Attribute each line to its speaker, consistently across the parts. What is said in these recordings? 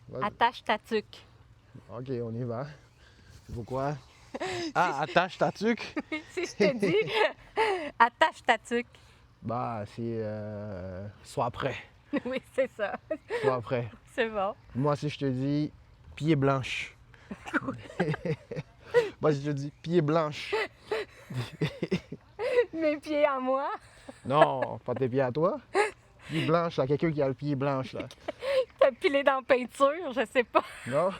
Speaker 1: Vas-y.
Speaker 2: Attache ta tuque.
Speaker 1: OK, on y va. Pourquoi? Ah, attache ta tuque?
Speaker 2: Si je te dis, attache ta tuque.
Speaker 1: Bah, c'est... sois prêt.
Speaker 2: Oui, c'est ça.
Speaker 1: Sois prêt.
Speaker 2: C'est bon.
Speaker 1: Moi, si je te dis pied blanche. Moi, si je te dis pied blanche.
Speaker 2: Mes pieds à moi.
Speaker 1: Non, pas tes pieds à toi. Pied blanche, là, quelqu'un qui a le pied blanche, là.
Speaker 2: T'as pilé dans la peinture, je sais pas.
Speaker 1: Non?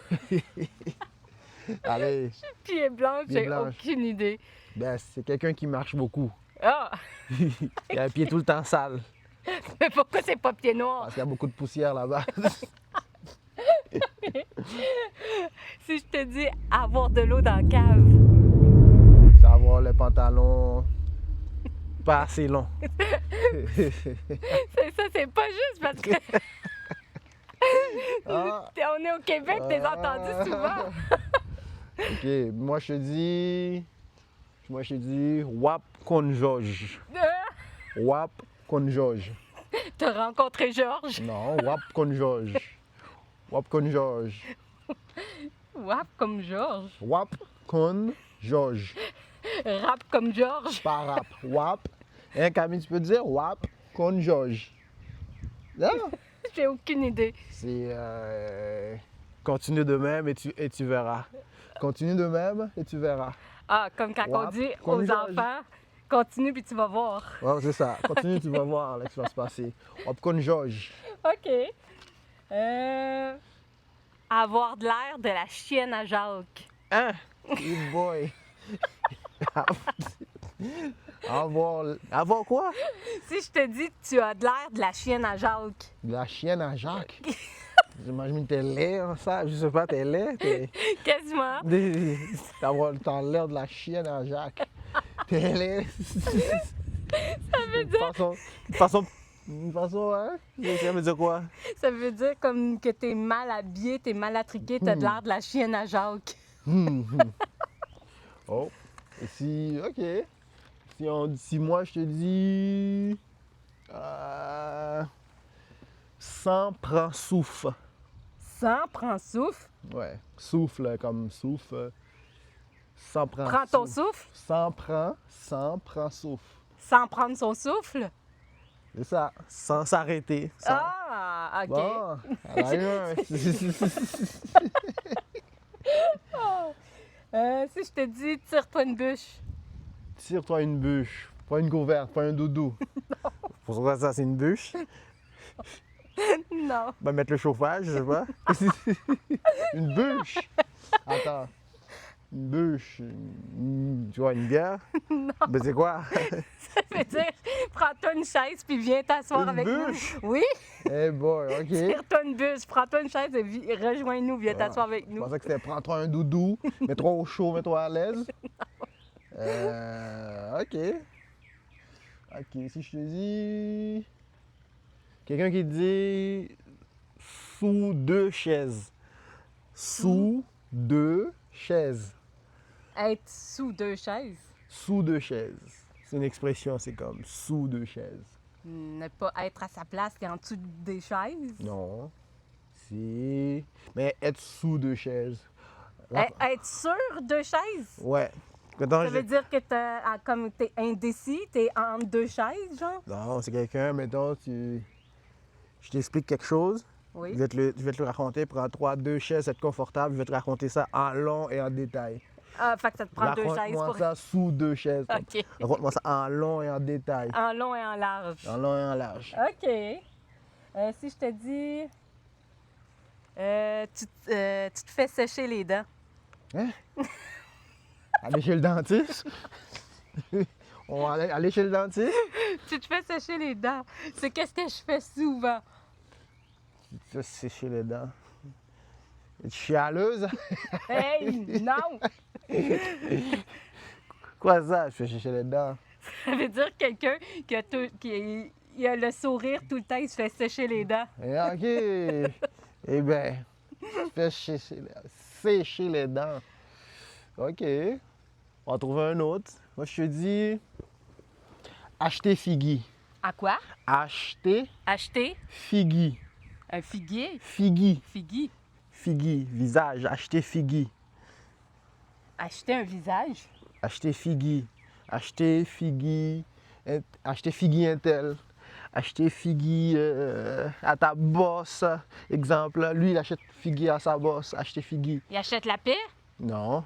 Speaker 1: Allez,
Speaker 2: Pieds blancs,
Speaker 1: Pieds
Speaker 2: j'ai
Speaker 1: blanches.
Speaker 2: aucune idée.
Speaker 1: ben, c'est quelqu'un qui marche beaucoup.
Speaker 2: Ah!
Speaker 1: Il a le pied tout le temps sale.
Speaker 2: Mais pourquoi c'est pas pieds noirs?
Speaker 1: Parce qu'il y a beaucoup de poussière là-bas.
Speaker 2: Si je te dis avoir de l'eau dans la cave.
Speaker 1: Ça va avoir le pantalon pas assez long.
Speaker 2: C'est ça, c'est pas juste parce que
Speaker 1: Ah,
Speaker 2: on est au Québec, t'es entendu souvent.
Speaker 1: OK, moi je te dis wap kon George. Wap kon George.
Speaker 2: T'as rencontré Georges.
Speaker 1: Non, wap kon George. Wap kon George.
Speaker 2: Wap comme Georges.
Speaker 1: Wap kon George.
Speaker 2: Rap comme Georges.
Speaker 1: Pas rap. Wap. Hein, Camille, tu peux dire wap kon George. Non?
Speaker 2: J'ai aucune idée.
Speaker 1: C'est continue de même et tu verras. Continue de même et tu verras.
Speaker 2: Ah, comme quand on
Speaker 1: Wap
Speaker 2: dit
Speaker 1: comme
Speaker 2: aux
Speaker 1: Georges.
Speaker 2: enfants, continue puis tu vas voir.
Speaker 1: Ouais, c'est ça. Continue, tu vas voir là, ce qui va se passer. Wap kon George.
Speaker 2: OK. Avoir de l'air de la chienne à Jacques.
Speaker 1: Hein? Good boy. Avoir quoi?
Speaker 2: Si je te dis que tu as de l'air de la chienne à Jacques,
Speaker 1: De la chienne à Jacques. J'imagine que t'es laid, hein, ça. Je sais pas, t'es laid.
Speaker 2: quasiment.
Speaker 1: T'as l'air de la chienne à Jacques. T'es laid.
Speaker 2: Ça veut dire,
Speaker 1: Une façon, hein? Ça veut dire quoi?
Speaker 2: ça veut dire comme que t'es mal habillé, t'es mal attriqué, t'as de l'air de la chienne à Jacques.
Speaker 1: Oh. Et si, OK. Si moi je te dis. Sans prend souffle.
Speaker 2: Sans, prends souffle.
Speaker 1: Ouais. Souffle comme souffle. Sans prend
Speaker 2: Prends ton souffle.
Speaker 1: Sans prend souffle.
Speaker 2: Sans prendre son souffle.
Speaker 1: C'est ça. Sans s'arrêter. Sans-
Speaker 2: Ah, OK.
Speaker 1: Bon, elle a eu un.
Speaker 2: Si je te dis, tire-toi une bûche.
Speaker 1: Tire-toi une bûche. Pas une couverte, pas un doudou. Pourquoi ça, c'est une bûche?
Speaker 2: Non.
Speaker 1: Ben, mettre le chauffage, je sais pas. Une bûche. Attends. Une bûche. Tu vois, une bière? Non. Ben, c'est quoi?
Speaker 2: Ça veut dire, prends-toi une chaise puis viens t'asseoir
Speaker 1: Une
Speaker 2: avec
Speaker 1: bûche?
Speaker 2: nous. Oui,
Speaker 1: Eh boy, OK.
Speaker 2: tire-toi une bûche, prends-toi une chaise et rejoins-nous, viens
Speaker 1: Ah,
Speaker 2: t'asseoir avec
Speaker 1: Je
Speaker 2: nous.
Speaker 1: pensais que c'était prends-toi un doudou, mets-toi au chaud, mets-toi à l'aise. OK. OK, si je te dis. Quelqu'un qui dit sous deux chaises. Sous deux chaises.
Speaker 2: Être sous deux chaises,
Speaker 1: Sous deux chaises. C'est une expression, c'est comme sous deux chaises.
Speaker 2: ne pas être à sa place et en dessous des chaises.
Speaker 1: Non. C'est. Mais être sous deux chaises. La-
Speaker 2: Être sur deux chaises,
Speaker 1: Ouais. Attends,
Speaker 2: ça veut dire que comme t'es indécis, t'es entre deux chaises, genre?
Speaker 1: Non, c'est quelqu'un, mettons, je t'explique quelque chose.
Speaker 2: Oui.
Speaker 1: Je vais te le raconter. Prends deux chaises, être confortable. Je vais te raconter ça en long et en détail.
Speaker 2: Ah, fait que ça te prend deux chaises
Speaker 1: Raconte-moi
Speaker 2: pour...
Speaker 1: ça sous deux chaises.
Speaker 2: OK.
Speaker 1: Raconte-moi ça en long et en détail.
Speaker 2: En long et en large.
Speaker 1: En long et en large.
Speaker 2: OK. Si je te dis... tu te fais sécher les dents.
Speaker 1: Hein? Aller chez le dentiste? On va aller chez le dentiste?
Speaker 2: Tu te fais sécher les dents. C'est qu'est-ce que je fais souvent.
Speaker 1: Tu vas sécher les dents. Es-tu chialeuse?
Speaker 2: Hey, non!
Speaker 1: Quoi ça? Je fais sécher les dents.
Speaker 2: Ça veut dire quelqu'un qui a le sourire tout le temps, il se fait sécher les dents.
Speaker 1: Eh, OK. Eh bien, tu fais sécher les dents. OK. On va trouver un autre. Moi, je te dis acheter figui.
Speaker 2: À quoi?
Speaker 1: Acheter
Speaker 2: Acheter
Speaker 1: figui.
Speaker 2: un figuier.
Speaker 1: Figui.
Speaker 2: Figui.
Speaker 1: Figgy, visage. Acheter Figgy.
Speaker 2: Acheter un visage.
Speaker 1: Acheter Figgy. Acheter Figgy. Acheter Figgy Intel. Acheter Figgy à ta boss. Exemple, là, lui, il achète Figgy à sa boss. Acheter Figgy.
Speaker 2: Il achète la paix.
Speaker 1: Non.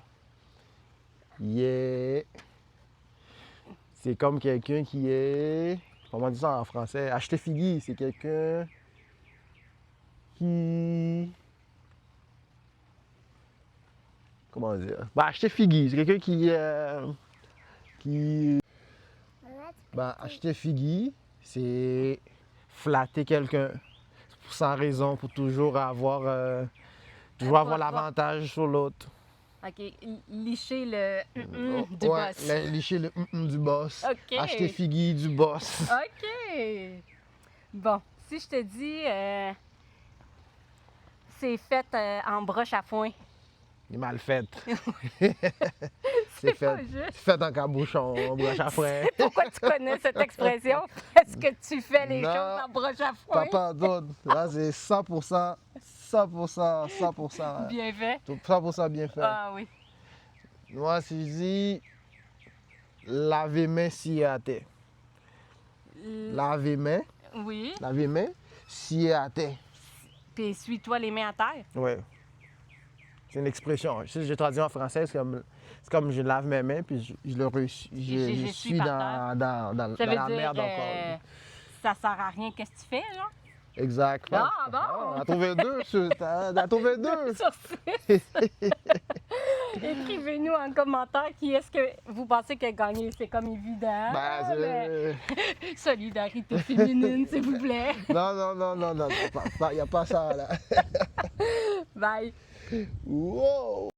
Speaker 1: Yeah. C'est comme quelqu'un qui est. Comment on dit ça en français? Acheter Figgy, c'est quelqu'un qui. Comment dire? Ben, acheter Figgy, c'est quelqu'un qui. Ben, acheter Figgy, c'est flatter quelqu'un sans raison, pour toujours avoir l'avantage sur l'autre.
Speaker 2: OK. Licher le du
Speaker 1: Ouais,
Speaker 2: boss.
Speaker 1: licher le du boss.
Speaker 2: OK.
Speaker 1: Acheter Figgy du boss.
Speaker 2: OK. Bon, si je te dis c'est fait en broche à foin.
Speaker 1: Il est mal fait.
Speaker 2: C'est
Speaker 1: fait.
Speaker 2: pas juste.
Speaker 1: C'est fait en cabochon, en broche à foin.
Speaker 2: Pourquoi tu connais cette expression? Parce que tu fais les
Speaker 1: Non.
Speaker 2: choses en broche à foin.
Speaker 1: Papa d'autre. Là, c'est 100%, 100%.
Speaker 2: Bien fait.
Speaker 1: 100% bien fait.
Speaker 2: Ah oui.
Speaker 1: Moi, si je dis laver main si à terre. Laver main,
Speaker 2: Oui.
Speaker 1: si à terre.
Speaker 2: Puis essuie-toi les mains à terre.
Speaker 1: Ouais. C'est une expression. Si je traduis en français, c'est comme je lave mes mains puis je
Speaker 2: J'essuie
Speaker 1: suis
Speaker 2: par
Speaker 1: dans
Speaker 2: Ça
Speaker 1: la
Speaker 2: veut dire
Speaker 1: merde encore.
Speaker 2: ça sert à rien. Qu'est-ce que tu fais, là?
Speaker 1: Exact.
Speaker 2: Ah, bon!
Speaker 1: On a trouvé deux. T'as trouvé deux.
Speaker 2: Sur 6. Écrivez-nous en commentaire qui est-ce que vous pensez qui a gagné. C'est comme évident.
Speaker 1: Ben,
Speaker 2: mais solidarité féminine, s'il vous plaît.
Speaker 1: Non. Il n'y a pas ça, là.
Speaker 2: Bye.
Speaker 1: Wow!